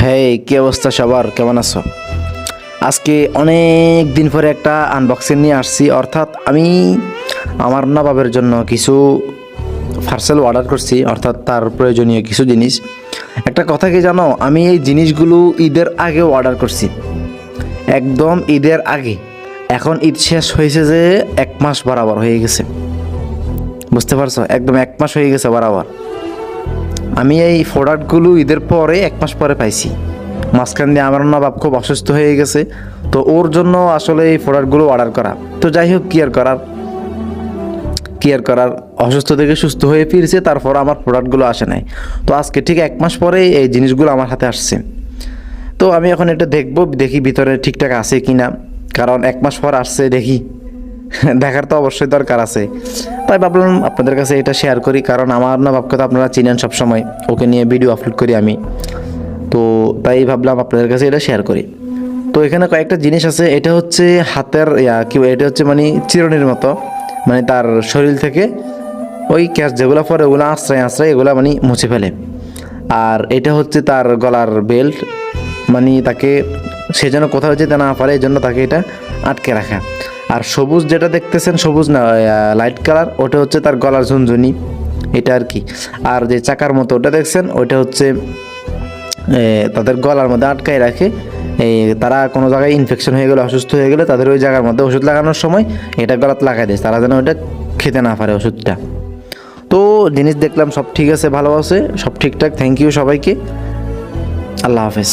হেই, কি অবস্থা সবার? কেমন আছো? আজকে অনেক দিন পরে একটা আনবক্সিং নিয়ে আসছি। অর্থাৎ আমি আমার নবাবের জন্য কিছু পার্সেল অর্ডার করছি, অর্থাৎ তার প্রয়োজনীয় কিছু জিনিস। একটা কথা কি জানো, আমি এই জিনিসগুলো ঈদের আগে অর্ডার করছি, একদম ঈদের আগে। এখন ঈদ শেষ হয়েছে যে 1 মাস বরাবর হয়ে গেছে, বুঝতে পারছো? একদম 1 মাস হয়ে গেছে বরাবর। আমি এই প্রোডাক্টগুলো ঈদের পরে 1 মাস পরে পাইছি। মাঝখান দিয়ে আমার নবাব খুব অসুস্থ হয়ে গেছে, তো ওর জন্য আসলে এই প্রোডাক্টগুলো অর্ডার করা। তো যাই হোক, কি আর করার, অসুস্থ থেকে সুস্থ হয়ে ফিরছে, তারপর আমার প্রোডাক্টগুলো আসে নাই। তো আজকে ঠিক 1 মাস পরে এই জিনিসগুলো আমার হাতে আসছে। তো আমি এখন এটা দেখবো, দেখি ভিতরে ঠিকঠাক আছে কি না, কারণ 1 মাস পর আসছে, দেখি দেখার তো অবশ্যই দরকার আছে। তাই ভাবলাম আপনাদের কাছে এটা শেয়ার করি, কারণ আমার নবাবকে তো আপনারা চিনেন, সবসময় ওকে নিয়ে ভিডিও আপলোড করি আমি। তো তাই ভাবলাম আপনাদের কাছে এটা শেয়ার করি। তো এখানে কয়েকটা জিনিস আছে। এটা হচ্ছে হাতের এটা হচ্ছে মানে চিরুনির মতো, মানে তার শরীর থেকে ওই ক্যাশ যেগুলো পরে ওগুলো আশ্রয় আশ্রয় এগুলো মানে মুছে ফেলে। আর এটা হচ্ছে তার গলার বেল্ট, মানে তাকে সে যেন কোথাও যেতে না পারে, এই জন্য তাকে এটা আটকে রাখা। আর সবুজ যেটা দেখতেছেন, সবুজ না, লাইট কালার, ওটা হচ্ছে তার গলার ঝুনঝুনি, এটা আর কি। আর যে চাকার মতো ওটা দেখছেন, ওইটা হচ্ছে তাদের গলার মধ্যে আটকায় রাখে। এই তারা কোনো জায়গায় ইনফেকশন হয়ে গেলে, অসুস্থ হয়ে গেলে, তাদের ওই জায়গার মধ্যে ওষুধ লাগানোর সময় এটা গলাতে লাগাই দেয়, তারা যেন ওইটা খেতে না পারে ওষুধটা। তো জিনিস দেখলাম সব ঠিক আছে, ভালো আছে, সব ঠিকঠাক। থ্যাংক ইউ সবাইকে। আল্লাহ হাফেজ।